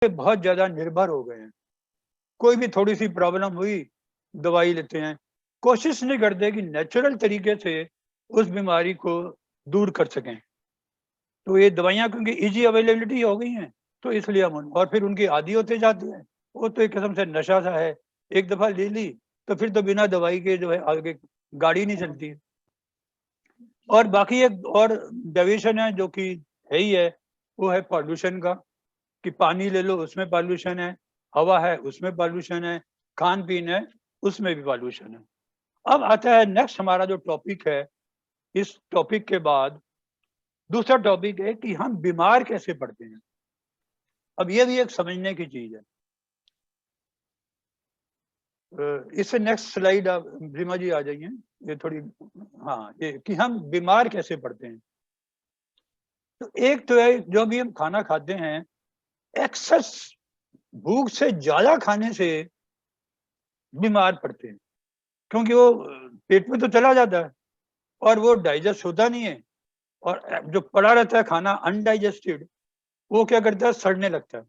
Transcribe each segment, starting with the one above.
बहुत ज्यादा निर्भर हो गए हैं। कोई भी थोड़ी सी प्रॉब्लम हुई, दवाई लेते हैं, कोशिश नहीं करते कि नेचुरल तरीके से उस बीमारी को दूर कर सकें। तो ये दवाइयाँ क्योंकि इजी अवेलेबिलिटी हो गई हैं, तो इसलिए हम और फिर उनकी आदी होते जाते हैं। वो तो एक किस्म से नशा सा है, एक दफा ले ली तो फिर तो बिना दवाई के जो है आगे गाड़ी नहीं चलती। और बाकी एक और डेविएशन है जो कि है ही है, वो है पॉल्यूशन का, कि पानी ले लो उसमें पॉल्यूशन है, हवा है उसमें पॉल्यूशन है, खान पीन है उसमें भी पॉल्यूशन है। अब आता है नेक्स्ट हमारा जो टॉपिक है, इस टॉपिक के बाद दूसरा टॉपिक है कि हम बीमार कैसे पड़ते हैं। अब ये भी एक समझने की चीज है। इससे नेक्स्ट स्लाइड आप भीमा जी आ जाइए, ये थोड़ी, हाँ, ये कि हम बीमार कैसे पड़ते हैं। तो एक तो है जो भी हम खाना खाते हैं, एक्सेस भूख से ज्यादा खाने से बीमार पड़ते हैं, क्योंकि वो पेट में तो चला जाता है और वो डाइजेस्ट होता नहीं है, और जो पड़ा रहता है खाना अनडाइजेस्टेड, वो क्या करता है, सड़ने लगता है,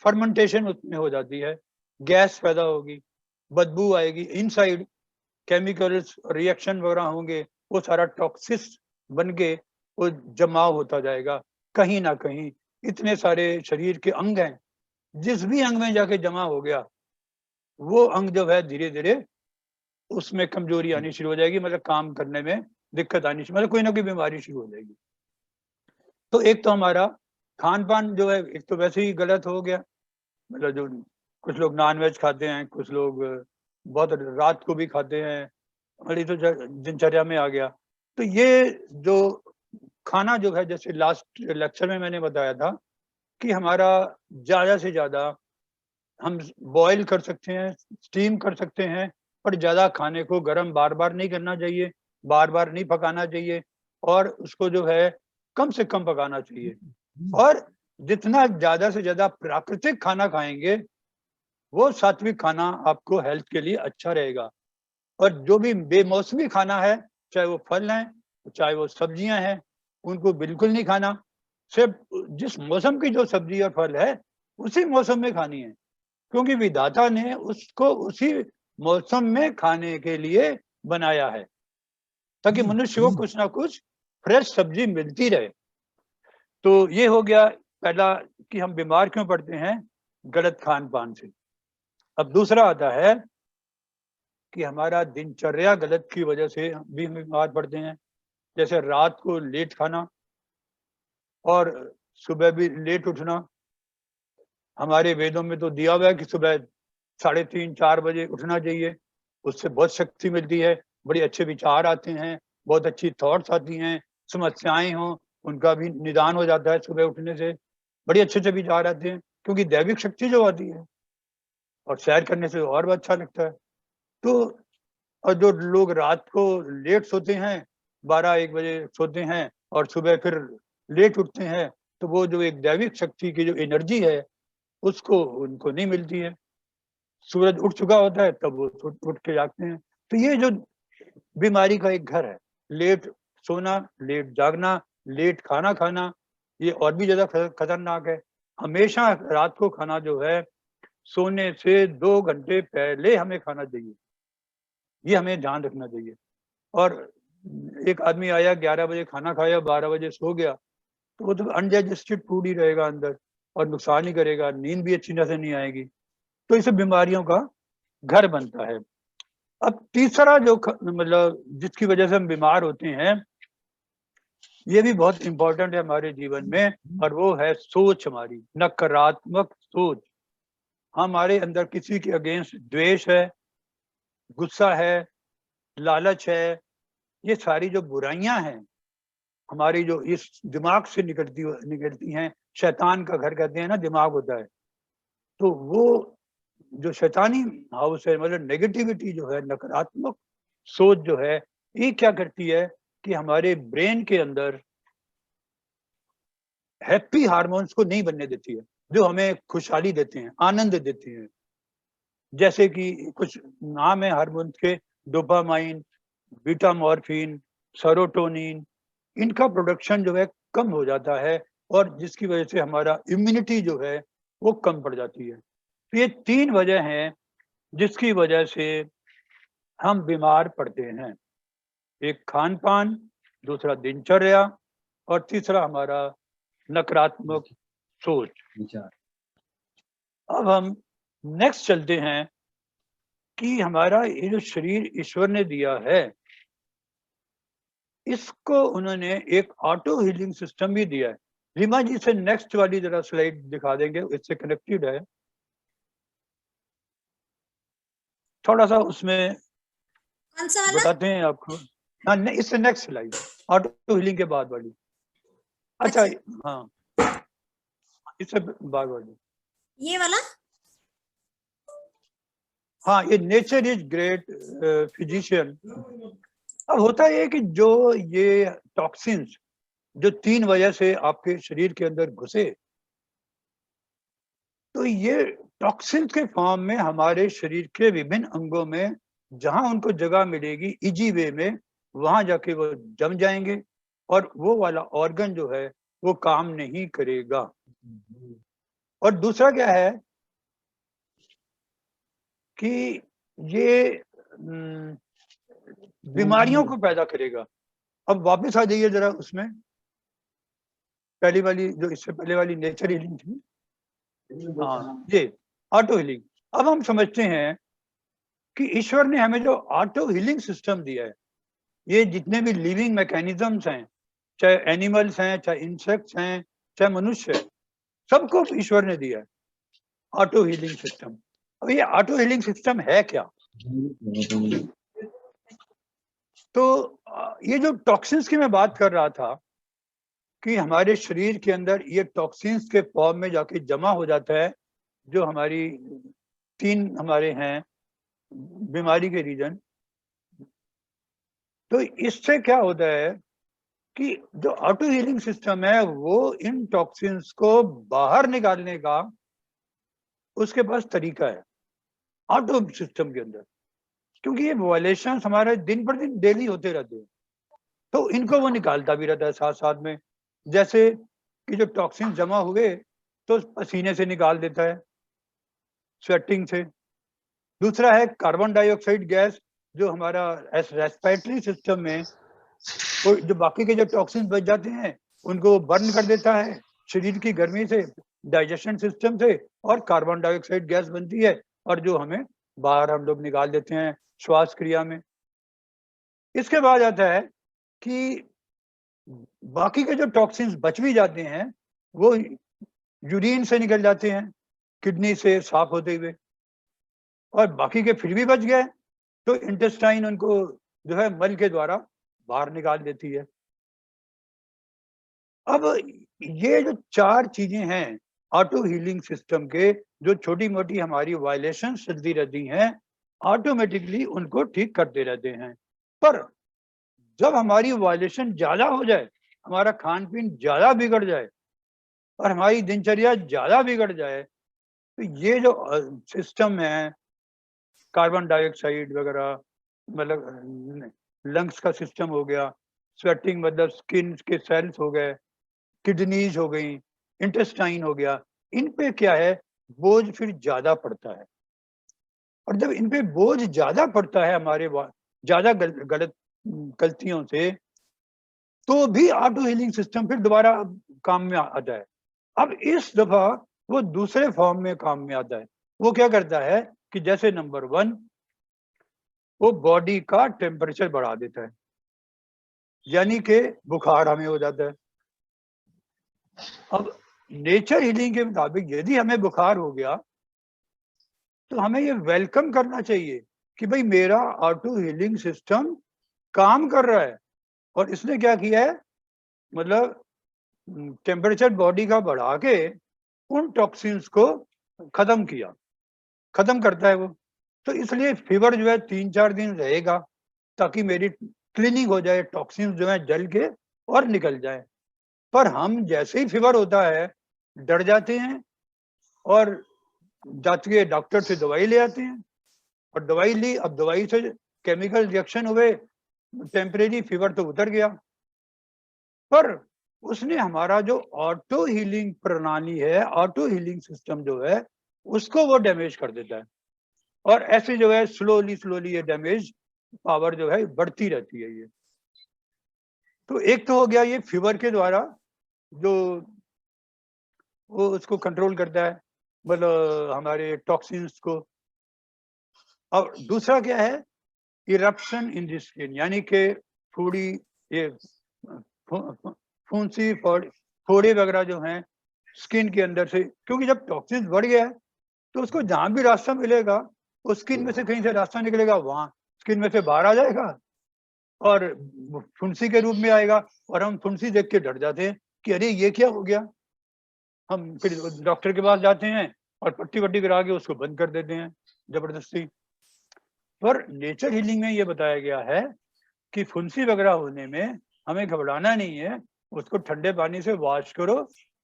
फर्मेंटेशन उसमें हो जाती है, गैस पैदा होगी, बदबू आएगी, इनसाइड केमिकल्स रिएक्शन वगैरह होंगे, वो सारा टॉक्सिस बन के वो जमाव होता जाएगा कहीं ना कहीं। इतने सारे शरीर के अंग हैं, जिस भी अंग में जाके जमा हो गया, वो अंग जो है धीरे धीरे उसमें कमजोरी आनी शुरू हो जाएगी, मतलब काम करने में दिक्कत आनी शुरू, मतलब कोई ना कोई बीमारी शुरू हो जाएगी। तो एक तो हमारा खान पान जो है, एक तो वैसे ही गलत हो गया, मतलब जो कुछ लोग नॉन वेज खाते हैं, कुछ लोग बहुत रात को भी खाते हैं, हमारी तो दिनचर्या में आ गया। तो ये जो खाना जो है, जैसे लास्ट लेक्चर में मैंने बताया था कि हमारा ज्यादा से ज्यादा हम बॉईल कर सकते हैं, स्टीम कर सकते हैं, पर ज्यादा खाने को गर्म बार बार नहीं करना चाहिए, बार बार नहीं पकाना चाहिए, और उसको जो है कम से कम पकाना चाहिए। और जितना ज्यादा से ज्यादा प्राकृतिक खाना खाएंगे, वो सात्विक खाना आपको हेल्थ के लिए अच्छा रहेगा। और जो भी बेमौसमी खाना है, चाहे वो फल हैं, चाहे वो सब्जियां हैं, उनको बिल्कुल नहीं खाना। सिर्फ जिस मौसम की जो सब्जी और फल है, उसी मौसम में खानी है, क्योंकि विधाता ने उसको उसी मौसम में खाने के लिए बनाया है, ताकि मनुष्य को कुछ ना कुछ फ्रेश सब्जी मिलती रहे। तो ये हो गया पहला कि हम बीमार क्यों पड़ते हैं, गलत खान पान से। अब दूसरा आता है कि हमारा दिनचर्या गलत की वजह से भी हम बीमार पड़ते हैं, जैसे रात को लेट खाना और सुबह भी लेट उठना। हमारे वेदों में तो दिया हुआ है कि सुबह 3:30-4 बजे उठना चाहिए, उससे बहुत शक्ति मिलती है, बड़े अच्छे विचार आते हैं, बहुत अच्छी थॉट्स आती हैं, समस्याएं हों उनका भी निदान हो जाता है सुबह उठने से, बड़े अच्छे अच्छे विचार आते हैं, क्योंकि दैविक शक्ति जो आती है, और सैर करने से और भी अच्छा लगता है। तो और जो लोग रात को लेट सोते हैं, 12-1 बजे सोते हैं और सुबह फिर लेट उठते हैं, तो वो जो एक दैविक शक्ति की जो एनर्जी है, उसको उनको नहीं मिलती है। सूरज उठ चुका होता है तब वो उठ के जागते हैं। तो ये जो बीमारी का एक घर है, लेट सोना, लेट जागना, लेट खाना खाना, ये और भी ज्यादा खतरनाक है। हमेशा रात को खाना जो है, सोने से 2 घंटे पहले हमें खाना चाहिए, ये हमें ध्यान रखना चाहिए। और एक आदमी आया 11 बजे खाना खाया, 12 बजे सो गया, तो वो तो अनडाइजेस्टेड फूड ही रहेगा अंदर और नुकसान ही करेगा, नींद भी अच्छी तरह से नहीं आएगी। तो इसे बीमारियों का घर बनता है। अब तीसरा जो मतलब जिसकी वजह से हम बीमार होते हैं, ये भी बहुत इंपॉर्टेंट है हमारे जीवन में, और वो है सोच, हमारी नकारात्मक सोच। हमारे अंदर किसी के अगेंस्ट द्वेष है, गुस्सा है, लालच है, ये सारी जो बुराइयां हैं हमारी, जो इस दिमाग से निकलती हैं, शैतान का घर कहते हैं ना, दिमाग होता है, तो वो जो शैतानी हाउस है, मतलब नेगेटिविटी जो है, नकारात्मक सोच जो है, ये क्या करती है कि हमारे ब्रेन के अंदर हैप्पी हार्मोन्स को नहीं बनने देती है, जो हमें खुशहाली देते हैं, आनंद देते हैं। जैसे कि कुछ नाम है हार्मोन्स के, डोपामाइन, बीटा मॉर्फिन, सेरोटोनिन, इनका प्रोडक्शन जो है कम हो जाता है, और जिसकी वजह से हमारा इम्यूनिटी जो है वो कम पड़ जाती है। तो ये 3 वजह हैं जिसकी वजह से हम बीमार पड़ते हैं। एक खान पान, दूसरा दिनचर्या और तीसरा हमारा नकारात्मक सोच। अब हम नेक्स्ट चलते हैं कि हमारा ये जो शरीर ईश्वर ने दिया है, इसको उन्होंने एक ऑटो हीलिंग सिस्टम भी दिया है। रीमा जी से नेक्स्ट वाली जरा स्लाइड दिखा देंगे, इससे कनेक्टेड है थोड़ा सा, उसमें बताते हैं आपको। हाँ, इससे नेक्स्ट स्लाइड, ऑटो हीलिंग के बाद वाली। अच्छा, हाँ, इससे बाद वाली, ये वाला। हाँ, ये नेचर इज ग्रेट फिजिशियन। अब होता है कि जो ये टॉक्सिन्स जो 3 वजह से आपके शरीर के अंदर घुसे, तो ये टॉक्सिन्स के फॉर्म में हमारे शरीर के विभिन्न अंगों में जहां उनको जगह मिलेगी इजी वे में, वहां जाके वो जम जाएंगे और वो वाला ऑर्गन जो है वो काम नहीं करेगा। और दूसरा क्या है कि ये बीमारियों को पैदा करेगा। अब वापस आ जाइए जरा उसमें, पहली वाली जो इससे पहले वाली नेचर हीलिंग थी, हाँ, ये ऑटो हीलिंग। अब हम समझते हैं कि ईश्वर ने हमें जो ऑटो हीलिंग सिस्टम दिया है, ये जितने भी लिविंग मैकेनिज्म्स हैं, चाहे एनिमल्स हैं, चाहे इंसेक्ट्स हैं, चाहे मनुष्य है, सबको ईश्वर ने दिया है ऑटो हीलिंग सिस्टम। अब ये ऑटो हीलिंग सिस्टम है क्या? तो ये जो टॉक्सिन्स की मैं बात कर रहा था कि हमारे शरीर के अंदर ये टॉक्सिन्स के फॉर्म में जाके जमा हो जाता है, जो हमारी 3 हमारे हैं बीमारी के रीजन। तो इससे क्या होता है कि जो ऑटो हीलिंग सिस्टम है वो इन टॉक्सिन्स को बाहर निकालने का उसके पास तरीका है ऑटो सिस्टम के अंदर, क्योंकि ये वायलेशन हमारे दिन पर दिन डेली होते रहते हैं, तो इनको वो निकालता भी रहता है साथ साथ में। जैसे कि जो टॉक्सिन जमा हुए तो पसीने से निकाल देता है, स्वेटिंग से। दूसरा है कार्बन डाइऑक्साइड गैस, जो हमारा रेस्पिरेटरी सिस्टम में वो जो बाकी के जो टॉक्सिन बच जाते हैं उनको बर्न कर देता है शरीर की गर्मी से, डाइजेशन सिस्टम से, और कार्बन डाइऑक्साइड गैस बनती है और जो हमें बाहर हम लोग निकाल देते हैं श्वास क्रिया में। इसके बाद आता है कि बाकी के जो टॉक्सिन्स बच भी जाते हैं वो यूरिन से निकल जाते हैं, किडनी से साफ होते हुए, और बाकी के फिर भी बच गए तो इंटेस्टाइन उनको जो है मल के द्वारा बाहर निकाल देती है। अब ये जो 4 चीजें हैं ऑटो हीलिंग सिस्टम के, जो छोटी मोटी हमारी वायलेशन चलती रहती हैं, ऑटोमेटिकली उनको ठीक करते रहते हैं। पर जब हमारी वायलेशन ज्यादा हो जाए, हमारा खान पीन ज्यादा बिगड़ जाए और हमारी दिनचर्या ज्यादा बिगड़ जाए, तो ये जो सिस्टम है कार्बन डाइऑक्साइड वगैरह, मतलब लंग्स का सिस्टम हो गया, स्वेटिंग मतलब स्किन के सेल्स हो गए, किडनीज हो गई, इंटेस्टाइन हो गया, इन पे क्या है बोझ फिर ज्यादा पड़ता है। और जब इन पे बोझ ज्यादा पड़ता है हमारे ज्यादा गलत गलतियों से, तो भी ऑटो हीलिंग सिस्टम फिर दोबारा काम में आ जाए। अब इस दफा वो दूसरे फॉर्म में काम में आता है। वो क्या करता है कि जैसे नंबर 1 वो बॉडी का टेम्परेचर बढ़ा देता है, यानी कि बुखार हमें हो जाता है। अब नेचर हीलिंग के मुताबिक यदि हमें बुखार हो गया तो हमें ये वेलकम करना चाहिए कि भाई मेरा ऑटो हीलिंग सिस्टम काम कर रहा है और इसने क्या किया है, मतलब टेम्परेचर बॉडी का बढ़ा के उन टॉक्सिन्स को खत्म किया, खत्म करता है वो। तो इसलिए फीवर जो है 3-4 दिन रहेगा ताकि मेरी क्लीनिंग हो जाए, टॉक्सिन्स जो है जल के और निकल जाए। पर हम जैसे ही फीवर होता है डर जाते हैं और जाके डॉक्टर से दवाई ले आते हैं, और दवाई ली, अब दवाई से केमिकल रिएक्शन हुए, टेम्परेरी फीवर तो उतर गया, पर उसने हमारा जो ऑटो हीलिंग प्रणाली है, ऑटो हीलिंग सिस्टम जो है, उसको वो डैमेज कर देता है। और ऐसे जो है स्लोली ये डैमेज पावर जो है बढ़ती रहती है ये। तो एक तो हो गया ये फीवर के द्वारा जो वो उसको कंट्रोल करता है, मतलब हमारे टॉक्सिन्स को। और दूसरा क्या है, इरप्शन इन द स्किन, यानी कि थोड़ी ये फुंसी फोड़े वगैरह जो हैं स्किन के अंदर से, क्योंकि जब टॉक्सिन्स बढ़ गया है तो उसको जहां भी रास्ता मिलेगा, उस स्किन में से कहीं से रास्ता निकलेगा, वहां स्किन में से बाहर आ जाएगा और फुंसी के रूप में आएगा। और हम फुंसी देख के डर जाते हैं कि अरे ये क्या हो गया। हम फिर डॉक्टर के पास जाते हैं और पट्टी वट्टी करा के उसको बंद कर देते हैं जबरदस्ती। पर नेचर हीलिंग में ये बताया गया है कि फुंसी वगैरह होने में हमें घबराना नहीं है, उसको ठंडे पानी से वॉश करो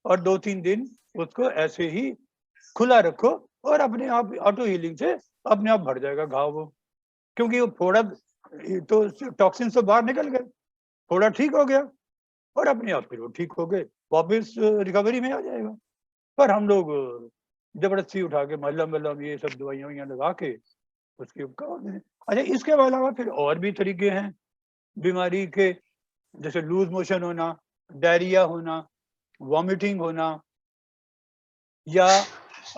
और 2-3 दिन उसको ऐसे ही खुला रखो और अपने आप ऑटो हीलिंग से अपने आप भर जाएगा घाव वो। क्योंकि वो फोड़ा तो टॉक्सिन से बाहर निकल गए, फोड़ा ठीक हो गया और अपने आप फिर वो ठीक हो गए, वापस रिकवरी में आ जाएगा। पर हम लोग जबरदस्ती उठा के मलहम वलहम ये सब दवाइयाँ लगा के उसके उपकार। अच्छा, इसके अलावा फिर और भी तरीके हैं बीमारी के, जैसे लूज मोशन होना, डायरिया होना, वॉमिटिंग होना या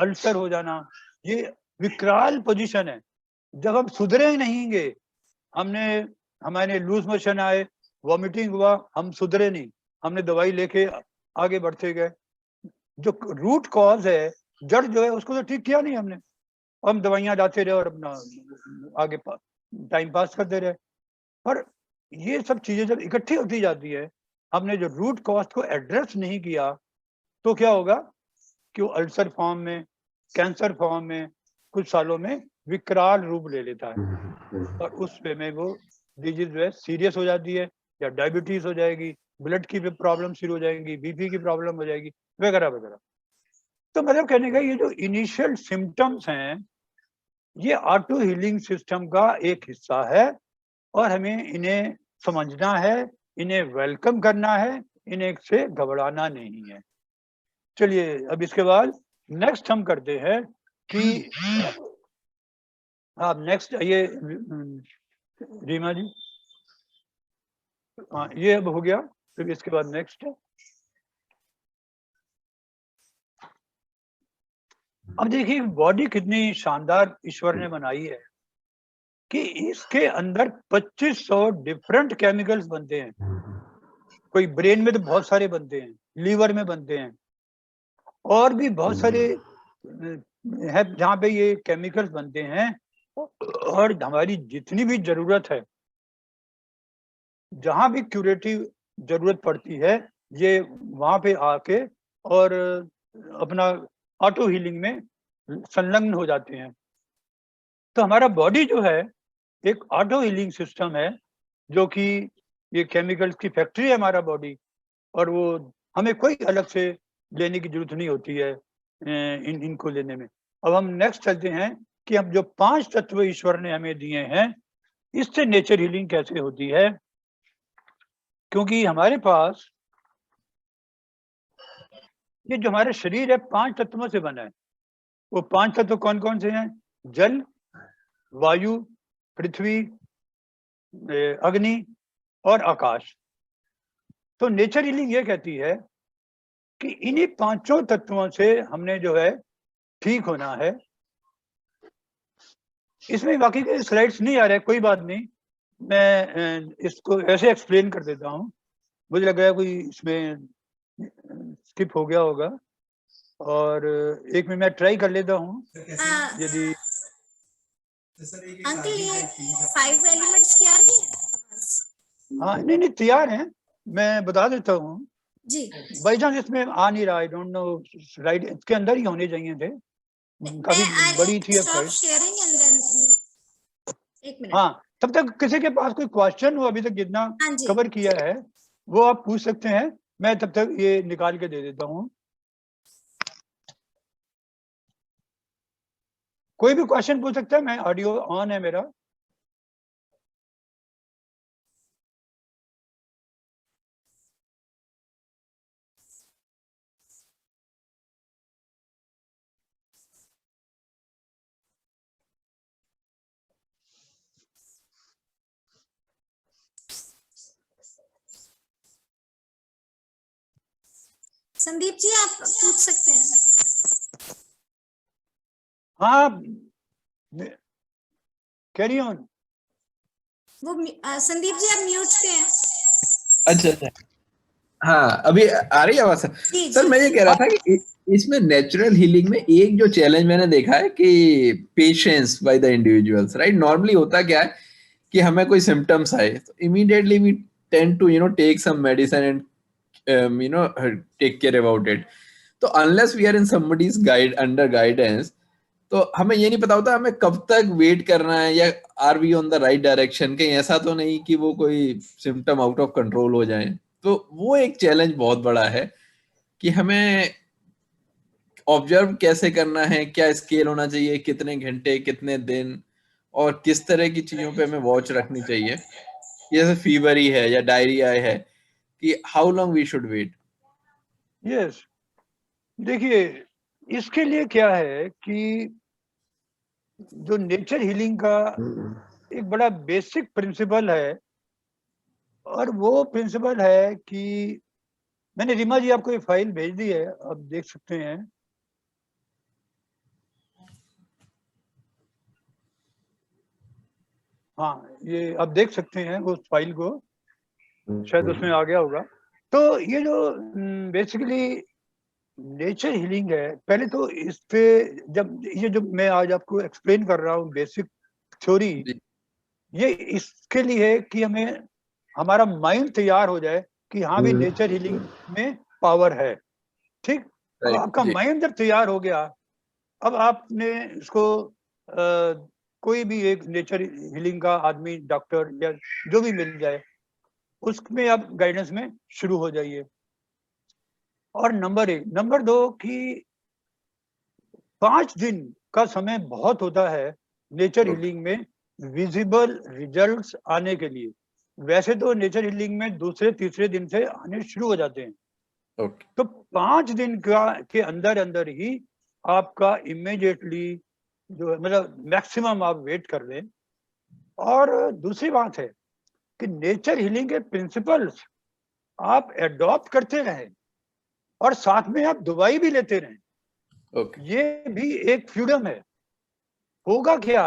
अल्सर हो जाना। ये विकराल पोजीशन है। जब हम सुधरे ही नहींगे, हमारे लूज मोशन आए, वॉमिटिंग हुआ, हम सुधरे नहीं, हमने दवाई लेके आगे बढ़ते गए, जो रूट कॉज है, जड़ जो है, उसको तो ठीक किया नहीं हमने, हम दवाइयां लाते रहे और अपना आगे टाइम पास करते रहे। पर ये सब चीजें जब इकट्ठी होती जाती है, हमने जो रूट कॉज को एड्रेस नहीं किया, तो क्या होगा कि वो अल्सर फॉर्म में, कैंसर फॉर्म में कुछ सालों में विकराल रूप ले लेता है और उस वे में वो डिजीज जो है सीरियस हो जाती है, या डायबिटीज हो जाएगी, ब्लड की भी प्रॉब्लम शुरू हो जाएंगी, बीपी की प्रॉब्लम हो जाएगी, वगैरह वगैरह। तो मतलब कहने का ये जो इनिशियल सिम्टम्स हैं, ये ऑटो हीलिंग सिस्टम का एक हिस्सा है और हमें इन्हें समझना है, इन्हें वेलकम करना है, इन्हें से घबराना नहीं है। चलिए अब इसके बाद नेक्स्ट हम करते हैं कि आप नेक्स्ट ये रीमा जी, हाँ ये अब हो गया, फिर इसके बाद नेक्स्ट है। अब देखिए बॉडी कितनी शानदार ईश्वर ने बनाई है कि इसके अंदर 2500 डिफरेंट केमिकल्स बनते हैं। कोई ब्रेन में तो बहुत सारे बनते हैं, लीवर में बनते हैं, और भी बहुत सारे है जहाँ पे ये केमिकल्स बनते हैं। और हमारी जितनी भी जरूरत है, जहाँ भी क्यूरेटिव जरूरत पड़ती है, ये वहां पे आके और अपना ऑटो हीलिंग में संलग्न हो जाते हैं। तो हमारा बॉडी जो है एक ऑटो हीलिंग सिस्टम है, जो कि ये केमिकल्स की फैक्ट्री है हमारा बॉडी, और वो हमें कोई अलग से लेने की जरूरत नहीं होती है इनको लेने में। अब हम नेक्स्ट चलते हैं कि हम जो 5 तत्व ईश्वर ने हमें दिए हैं, इससे नेचर हीलिंग कैसे होती है। क्योंकि हमारे पास ये जो हमारा शरीर है 5 तत्वों से बना है। वो 5 तत्व कौन कौन से हैं? जल, वायु, पृथ्वी, अग्नि और आकाश। तो नेचर हीलिंग ये कहती है कि इन्हीं 5 तत्वों से हमने जो है ठीक होना है। इसमें बाकी के स्लाइड्स नहीं आ रहे, कोई बात नहीं, मैं इसको ऐसे एक्सप्लेन कर देता हूँ। मुझे लग रहा है कोई इसमें स्किप हो गया होगा, और एक में मैं ट्राई कर लेता हूँ यदि। अंकल ये 5 एलिमेंट्स क्या है? हाँ नहीं तैयार हैं, मैं बता देता हूँ जी। बाई चांस इसमें आ नहीं रहा, आई डोंट नो, राइट इसके अंदर ही होने चाहिए थे, काफी बड़ी थी स्टॉप शेयरिंग एंड देन एक मिनट। हाँ, तब तक किसी के पास कोई क्वेश्चन हो अभी तक जितना कवर किया है वो आप पूछ सकते हैं, मैं तब तक ये निकाल के दे देता हूँ। कोई भी क्वेश्चन पूछ सकता है, मैं ऑडियो ऑन है मेरा। संदीप जी आप पूछ सकते हैं। हाँ, कैरी ऑन। वो संदीप जी आप म्यूट पे हैं। अच्छा अच्छा, हाँ अभी आ रही है आवाज? जी सर जी। मैं ये कह रहा था कि इसमें नेचुरल हीलिंग में एक जो चैलेंज मैंने देखा है कि patience by the individuals, right? Normally होता क्या है कि हमें कोई सिम्टम्स आए तो immediately we tend to take some medicine and take care about it. तो unless we are in somebody's guide under guidance, तो हमें ये नहीं पता होता हमें कब तक वेट करना है, या are we on the right direction. कहीं ऐसा तो नहीं कि वो कोई सिम्टम आउट ऑफ कंट्रोल हो जाए। तो वो एक चैलेंज बहुत बड़ा है कि हमें ऑब्जर्व कैसे करना है, क्या स्केल होना चाहिए, कितने घंटे, कितने दिन, और किस तरह की चीजों पे हमें वॉच रखनी चाहिए। जैसे फीवर ही है या डायरिया है, कि how long we should wait. Yes, देखिए इसके लिए क्या है कि जो नेचर हीलिंग का एक बड़ा बेसिक प्रिंसिपल है, और वो प्रिंसिपल है कि मैंने रीमा जी आपको एक फाइल भेज दी है, आप देख सकते हैं। हाँ, ये आप देख सकते हैं उस फाइल को, शायद उसमें आ गया होगा। तो ये जो बेसिकली नेचर हीलिंग है, पहले तो इस पे जब ये जो मैं आज आपको एक्सप्लेन कर रहा हूँ बेसिक थ्योरी, ये इसके लिए है कि हमें हमारा माइंड तैयार हो जाए कि हाँ भी नेचर हीलिंग में पावर है। ठीक, अब आपका माइंड जब तैयार हो गया, अब आपने इसको कोई भी एक नेचर हीलिंग का आदमी, डॉक्टर या जो भी मिल जाए, उसमें आप गाइडेंस में शुरू हो जाइए। और नंबर 1, नंबर 2 कि 5 दिन का समय बहुत होता है नेचर हीलिंग में विजिबल रिजल्ट्स आने के लिए। वैसे तो नेचर हीलिंग में दूसरे तीसरे दिन से आने शुरू हो जाते हैं। तो 5 दिन के अंदर अंदर ही आपका इमीडिएटली जो मतलब मैक्सिमम आप वेट कर लें। और दूसरी बात है कि नेचर हीलिंग के प्रिंसिपल्स आप एडॉप्ट करते रहें और साथ में आप दवाई भी लेते रहें। ये भी एक फ्रीडम है। होगा क्या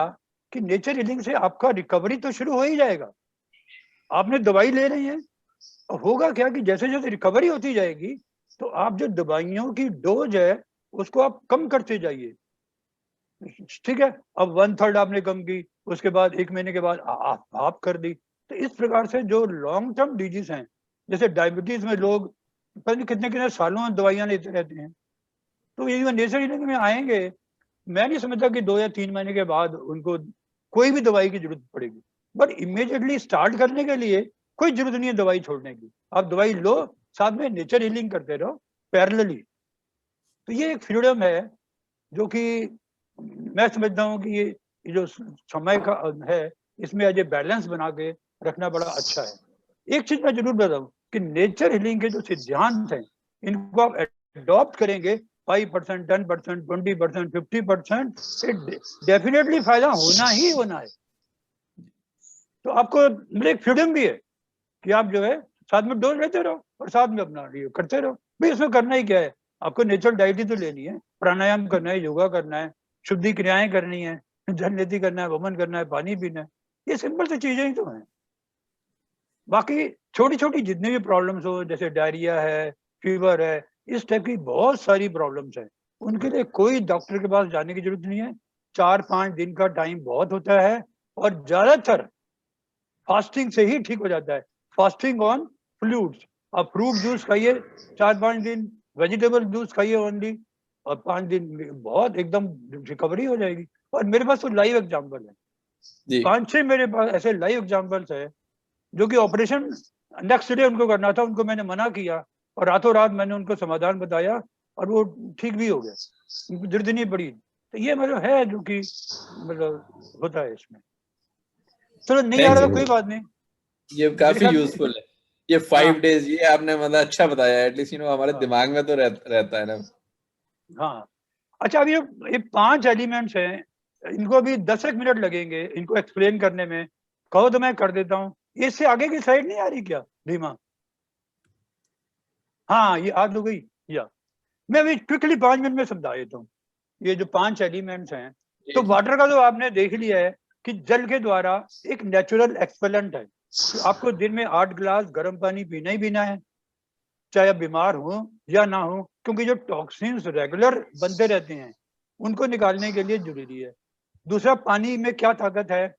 कि नेचर हीलिंग से आपका रिकवरी तो शुरू हो ही जाएगा, आपने दवाई ले रही है। होगा क्या कि जैसे जैसे रिकवरी होती जाएगी तो आप जो दवाइयों की डोज है उसको आप कम करते जाइए। ठीक है, अब 1/3 आपने कम की, उसके बाद 1 महीने के बाद आप कर दी। तो इस प्रकार से जो लॉन्ग टर्म डिजीज हैं, जैसे डायबिटीज में लोग पता नहीं कितने कितने सालों में दवाइयां लेते रहते हैं, तो ये नेचर हीलिंग में आएंगे, मैं नहीं समझता कि 2 या 3 महीने के बाद उनको कोई भी दवाई की जरूरत पड़ेगी। बट इमीडिएटली स्टार्ट करने के लिए कोई जरूरत नहीं है दवाई छोड़ने की। आप दवाई लो, साथ में नेचर हीलिंग करते रहो पैरेलली। तो ये एक फ्रीडम है जो कि मैं समझता हूँ कि ये जो समय का है, इसमें आज बैलेंस बना के रखना बड़ा अच्छा है। एक चीज मैं जरूर बताऊं कि नेचर हीलिंग के जो सिद्धांत हैं, इनको आप एडॉप्ट करेंगे 5%, 10%, 20%, 50%, डेफिनेटली फायदा होना ही होना है। तो आपको मतलब एक फ्रीडम भी है कि आप जो है साथ में डोज लेते रहो और साथ में अपना ये करते रहो। भाई इसमें करना ही क्या है, आपको नेचुरल डाइट ही तो लेनी है, प्राणायाम करना है, योगा करना है, शुद्धि क्रियाएं करनी है, जलनेति करना है, वमन करना है, पानी पीना है। ये सिंपल सी चीजें ही तो हैं। बाकी छोटी छोटी जितनी भी प्रॉब्लम्स हो, जैसे डायरिया है, फीवर है, इस टाइप की बहुत सारी प्रॉब्लम्स है, उनके लिए कोई डॉक्टर के पास जाने की जरूरत नहीं है। 4-5 दिन का टाइम बहुत होता है, और ज्यादातर फास्टिंग से ही ठीक हो जाता है। फास्टिंग ऑन फ्लूट्स, आप फ्रूट जूस खाइए 4-5 दिन, वेजिटेबल जूस खाइए ओनली, और 5 दिन में बहुत एकदम रिकवरी हो जाएगी। और मेरे पास तो लाइव एग्जांपल है, 5-6 मेरे पास ऐसे लाइव एग्जांपल्स है जो कि ऑपरेशन नेक्स्ट डे उनको करना था, उनको मैंने मना किया और रातों रात मैंने उनको समाधान बताया और वो ठीक भी हो गया, उनको जरूरत नहीं पड़ी। तो ये मतलब है जो कि मतलब होता है इसमें। चलो नहीं आ रहा तो कोई बात नहीं, ये काफी यूजफुल है। ये 5 डेज ये आपने मतलब अच्छा बताया, एटलीस्ट हमारे दिमाग में तो रहता है ना। हाँ, अच्छा अभी ये 5 एलिमेंट्स हैं, इनको अभी 10 मिनट लगेंगे इनको एक्सप्लेन करने में। कहो तो मैं कर देता हूँ। इससे आगे की साइड नहीं आ रही क्या धीमा? हाँ, ये आ तो गई या मैं अभी क्विकली 5 मिनट में समझा देता हूँ। ये जो 5 एलिमेंट्स हैं, तो वाटर का तो आपने देख लिया है कि जल के द्वारा एक नेचुरल एक्सपेलेंट है। तो आपको दिन में 8 गिलास गर्म पानी पीना ही पीना है, चाहे आप बीमार हो या ना हो, क्योंकि जो टॉक्सिन्स रेगुलर बनते रहते हैं उनको निकालने के लिए जरूरी है। दूसरा, पानी में क्या ताकत है?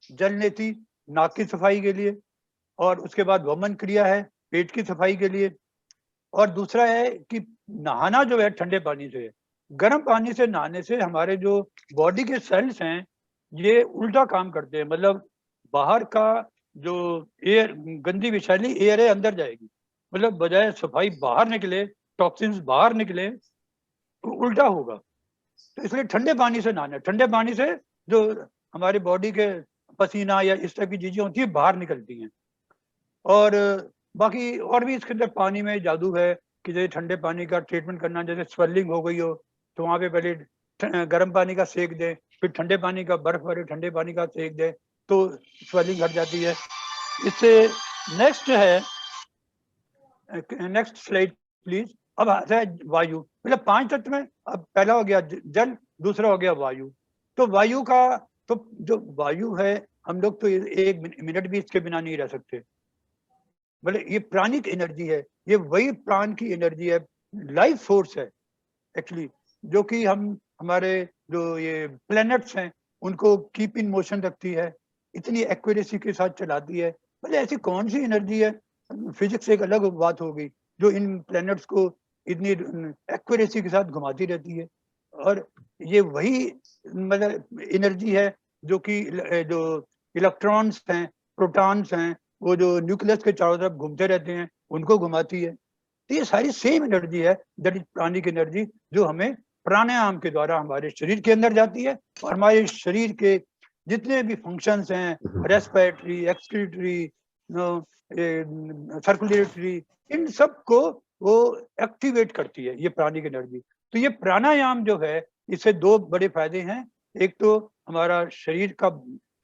जल नेति, नाक की सफाई के लिए, और उसके बाद वमन क्रिया है पेट की सफाई के लिए। और दूसरा है कि नहाना जो है ठंडे पानी से, गर्म पानी से नहाने से हमारे जो बॉडी के सेल्स हैं ये उल्टा काम करते हैं, मतलब बाहर का जो एयर, गंदी विषैली एयर है अंदर जाएगी, मतलब बजाय सफाई बाहर निकले, टॉक्सिन्स बाहर निकले, तो उल्टा होगा। तो इसलिए ठंडे पानी से नहाना, ठंडे पानी से जो हमारी बॉडी के पसीना या इस टाइप की चीजें होती है बाहर निकलती हैं। और बाकी और भी इसके अंदर पानी में जादू है कि जैसे ठंडे पानी का ट्रीटमेंट करना, जैसे स्वेलिंग हो गई हो तो वहाँ पे पहले गर्म पानी का सेक दें, फिर ठंडे पानी का, बर्फ भरे ठंडे पानी का सेक दें तो स्वेलिंग हट जाती है। इससे नेक्स्ट है, नेक्स्ट स्लाइड प्लीज। अब आता है वायु, मतलब 5 तत्व में अब पहला हो गया जल, दूसरा हो गया वायु। तो वायु का, तो जो वायु है हम लोग तो 1 मिनट भी इसके बिना नहीं रह सकते, मतलब ये प्राणिक एनर्जी है, ये वही प्राण की एनर्जी है, लाइफ फोर्स है एक्चुअली, जो कि हमारे जो ये प्लैनेट्स हैं उनको कीप इन मोशन रखती है, इतनी एक्यूरेसी के साथ चलाती है। मतलब ऐसी कौन सी एनर्जी है, फिजिक्स एक अलग बात होगी, जो इन प्लैनेट्स को इतनी एक्यूरेसी के साथ घुमाती रहती है। और ये वही मतलब एनर्जी है जो कि जो इलेक्ट्रॉन्स हैं, प्रोटॉन्स हैं, वो जो न्यूक्लियस के चारों तरफ घूमते रहते हैं उनको घुमाती है। तो ये सारी सेम एनर्जी है, दैट इज प्राणिक एनर्जी, जो हमें प्राणायाम के द्वारा हमारे शरीर के अंदर जाती है और हमारे शरीर के जितने भी फंक्शंस हैं, रेस्पिरेटरी, एक्सक्रीटरी, सर्कुलेटरी, इन सब को वो एक्टिवेट करती है ये प्राणिक एनर्जी। तो ये प्राणायाम जो है, इससे 2 बड़े फायदे हैं। एक तो हमारा शरीर का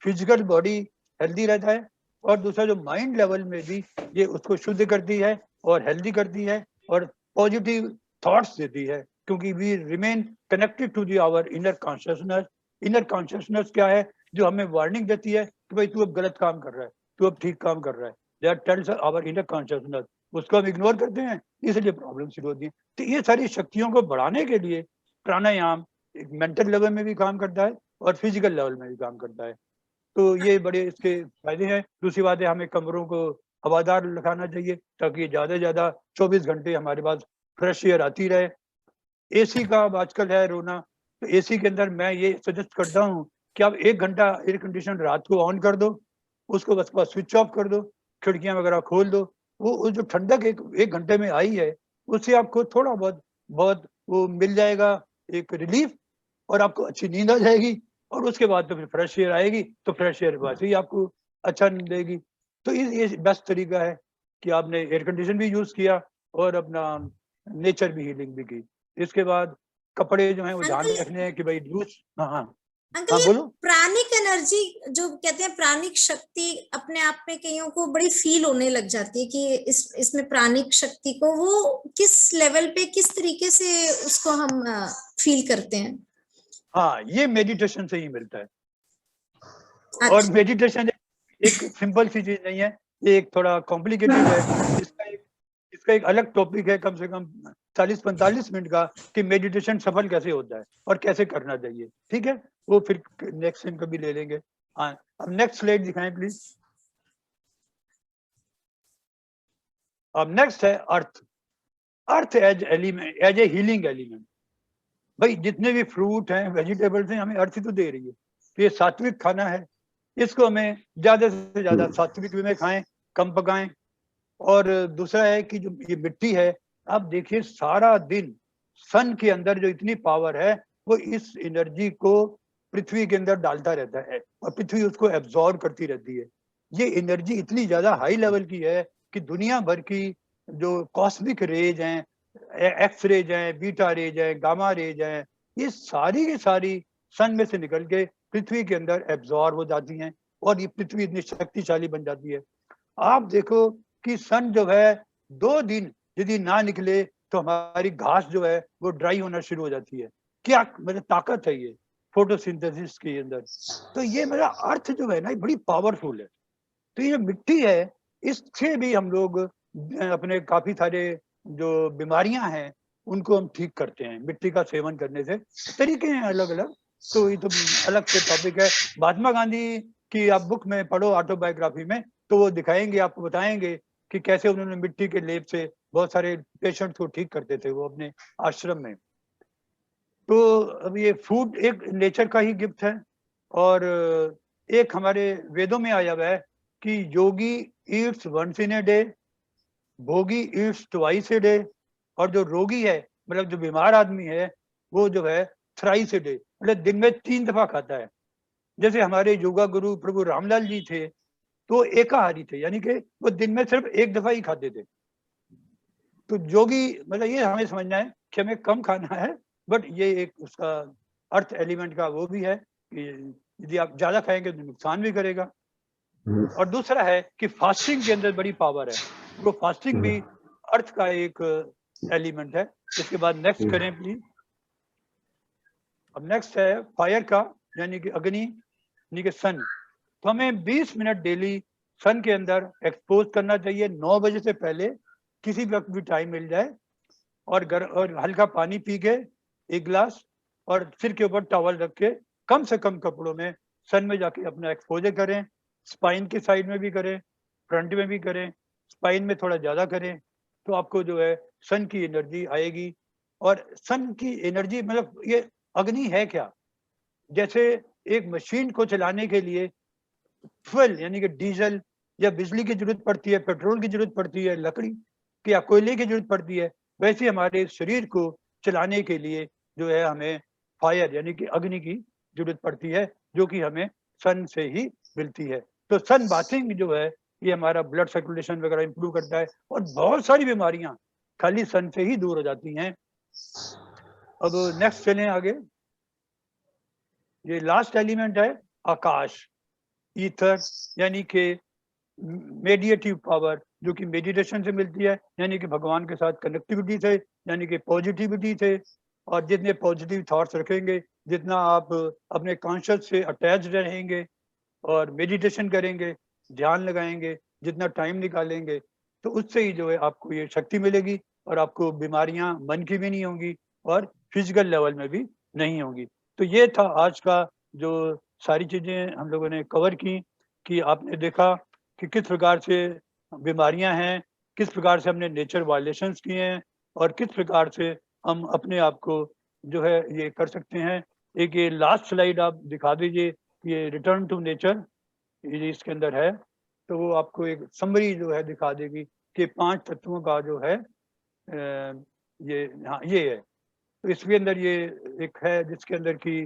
फिजिकल बॉडी हेल्दी रहता है, और दूसरा जो माइंड लेवल में भी ये उसको शुद्ध करती है और हेल्दी करती है और पॉजिटिव थॉट्स देती है, क्योंकि we remain connected to the our inner consciousness. Inner consciousness क्या है? जो हमें वार्निंग देती है कि भाई तू अब गलत काम कर रहा है, तू अब ठीक काम कर रहा है, that tells our inner consciousness. उसको हम इग्नोर करते हैं, इसलिए प्रॉब्लम शुरू होती है। तो ये सारी शक्तियों को बढ़ाने के लिए प्राणायाम एक मेंटल लेवल में भी काम करता है और फिजिकल लेवल में भी काम करता है। तो ये बड़े इसके फायदे हैं। दूसरी बात है, हमें कमरों को हवादार रखना चाहिए ताकि ज़्यादा से ज़्यादा 24 घंटे हमारे पास फ्रेश एयर आती रहे। एसी का अब आजकल है रोना, तो एसी के अंदर मैं ये सजेस्ट करता हूँ कि आप 1 घंटा एयर कंडीशन रात को ऑन कर दो, उसको बस स्विच ऑफ कर दो, खिड़कियाँ वगैरह खोल दो। वो जो ठंडक एक घंटे में आई है, उससे आपको थोड़ा बहुत वो मिल जाएगा, एक रिलीफ, और आपको अच्छी नींद आ जाएगी। और उसके बाद तो फिर फ्रेश एयर आएगी, तो फ्रेश एयर वैसे ही आपको अच्छा नींद देगी। तो ये बेस्ट तरीका है कि आपने एयर कंडीशन भी यूज किया और अपना नेचर भी हीलिंग भी की। इसके बाद कपड़े जो हैं वो ध्यान अंकल रखने हैं कि भाई लूज। हाँ, अंकल, ये बोलो। प्राणिक एनर्जी जो कहते हैं, प्राणिक शक्ति अपने आप में कईयों को बड़ी फील होने लग जाती है कि इसमें प्राणिक शक्ति को वो किस लेवल पे, किस तरीके से उसको हम फील करते हैं? हाँ, ये मेडिटेशन से ही मिलता है। अच्छा। और मेडिटेशन एक सिंपल सी चीज नहीं है, ये एक थोड़ा कॉम्प्लिकेटेड है। इसका एक अलग टॉपिक है, कम से कम 40-45 मिनट का, कि मेडिटेशन सफल कैसे होता है और कैसे करना चाहिए। ठीक है, वो फिर नेक्स्ट टाइम कभी ले लेंगे। हाँ, अब नेक्स्ट स्लाइड दिखाएं प्लीज। अब नेक्स्ट है earth. Earth as element, as a healing element. भाई जितने भी फ्रूट हैं, वेजिटेबल्स हैं, हमें अर्थ ही तो दे रही है। तो ये सात्विक खाना है, इसको हमें ज्यादा से ज्यादा सात्विक वे में खाएं, कम पकाएं। और दूसरा है कि जो ये मिट्टी है, आप देखिए सारा दिन सन के अंदर जो इतनी पावर है, वो इस एनर्जी को पृथ्वी के अंदर डालता रहता है और पृथ्वी उसको एब्जॉर्ब करती रहती है। ये एनर्जी इतनी ज्यादा हाई लेवल की है कि दुनिया भर की जो कॉस्मिक रेज हैं, एक्स रेज हैं, बीटा रेज हैं, गामा रेज हैं, ये सारी की सारी सन में से निकल के पृथ्वी के अंदर एब्जॉर्ब हो जाती हैं और ये पृथ्वी इतनी शक्तिशाली बन जाती है। आप देखो कि सन जो है 2 दिन यदि ना निकले तो हमारी घास जो है वो ड्राई होना शुरू हो जाती है। क्या मतलब ताकत है ये फोटोसिंथेसिस के अंदर। तो ये मेरा अर्थ जो है ना ये बड़ी पावरफुल है। तो ये मिट्टी है, इससे भी हम लोग अपने काफी सारे जो बीमारियां हैं उनको हम ठीक करते हैं मिट्टी का सेवन करने से। तरीके हैं अलग अलग, तो ये तो अलग से टॉपिक है। महात्मा गांधी की आप बुक में पढ़ो ऑटोबायोग्राफी में, तो वो दिखाएंगे, आपको बताएंगे कि कैसे उन्होंने मिट्टी के लेप से बहुत सारे पेशेंट को ठीक करते थे वो अपने आश्रम में। तो अब ये फूड एक नेचर का ही गिफ्ट है, और एक हमारे वेदों में आया हुआ है कि योगी eats once in a day, भोगी ईट्स ट्वाइस ए डे, और जो रोगी है मतलब जो बीमार आदमी है वो जो है थ्राइस ए डे, मतलब दिन में 3 दफा खाता है। जैसे हमारे योगा गुरु प्रभु रामलाल जी थे तो एकाहारी थे, यानी कि वो दिन में सिर्फ 1 दफा ही खाते थे। तो योगी मतलब ये हमें समझना है कि हमें कम खाना है, बट ये एक उसका अर्थ एलिमेंट का वो भी है कि यदि आप ज्यादा खाएंगे तो नुकसान भी करेगा। और दूसरा है कि फास्टिंग के अंदर बड़ी पावर है, वो फास्टिंग भी अर्थ का एक एलिमेंट है। इसके बाद नेक्स्ट करें प्लीज। अब नेक्स्ट है फायर का, यानी कि अग्नि, यानी कि सन। तो हमें 20 मिनट डेली सन के अंदर एक्सपोज करना चाहिए 9 बजे से पहले, किसी वक्त भी टाइम मिल जाए, और हल्का पानी पी के 1 गिलास, और सिर के ऊपर टॉवल रख के कम से कम कपड़ों में सन में जाके अपना एक्सपोजर करें। स्पाइन के साइड में भी करें, फ्रंट में भी करें, स्पाइन में थोड़ा ज्यादा करें, तो आपको जो है सन की एनर्जी आएगी। और सन की एनर्जी मतलब ये अग्नि है क्या, जैसे एक मशीन को चलाने के लिए फ्यूल यानी कि डीजल या बिजली की जरूरत पड़ती है, पेट्रोल की जरूरत पड़ती है, लकड़ी की या कोयले की जरूरत पड़ती है, वैसे हमारे शरीर को चलाने के लिए जो है हमें फायर यानी कि अग्नि की जरूरत पड़ती है, जो कि हमें सन से ही मिलती है। तो सन बाथिंग जो है ये हमारा ब्लड सर्कुलेशन वगैरह इंप्रूव करता है, और बहुत सारी बीमारियां खाली सन से ही दूर हो जाती हैं। अब नेक्स्ट चलें आगे। ये लास्ट एलिमेंट है आकाश, ईथर, यानी कि मेडिएटिव पावर, जो कि मेडिटेशन से मिलती है, यानी कि भगवान के साथ कनेक्टिविटी से, यानी कि पॉजिटिविटी से। और जितने पॉजिटिव थॉट्स रखेंगे, जितना आप अपने कॉन्शियस से अटैच रहेंगे और मेडिटेशन करेंगे, ध्यान लगाएंगे, जितना टाइम निकालेंगे, तो उससे ही जो है आपको ये शक्ति मिलेगी, और आपको बीमारियां मन की भी नहीं होंगी और फिजिकल लेवल में भी नहीं होंगी। तो ये था आज का जो सारी चीजें हम लोगों ने कवर की, कि आपने देखा कि किस प्रकार से बीमारियां हैं, किस प्रकार से हमने नेचर वायलेशंस किए हैं, और किस प्रकार से हम अपने आप को जो है ये कर सकते हैं। एक ये लास्ट स्लाइड आप दिखा दीजिए, ये रिटर्न टू नेचर, ये इसके अंदर है, तो वो आपको एक समरी जो है दिखा देगी कि 5 तत्वों का जो है ये, हाँ ये है। तो इसके अंदर ये एक है जिसके अंदर की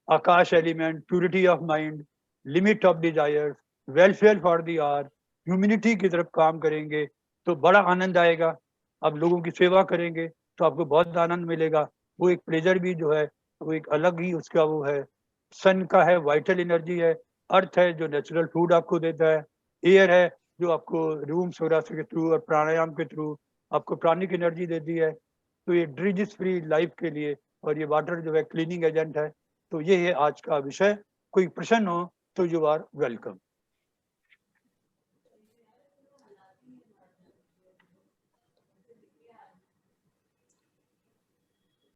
आकाश element, purity of mind, limit of desire, welfare for the are, humanity की तरफ काम करेंगे तो बड़ा आनंद आएगा। आप लोगों की सेवा करेंगे तो आपको बहुत आनंद मिलेगा। वो एक प्लेजर भी जो है वो एक अलग ही उसका वो है। सन का है वाइटल एनर्जी है, अर्थ है जो नेचुरल फूड आपको देता है, एयर है जो आपको रूम सोरास के थ्रू और प्राणायाम के थ्रू आपको प्राणिक एनर्जी देती है। तो ये डिजीज फ्री लाइफ के लिए, और ये वाटर जो है क्लीनिंग एजेंट है। तो ये है आज का विषय। कोई प्रश्न हो तो यू आर वेलकम।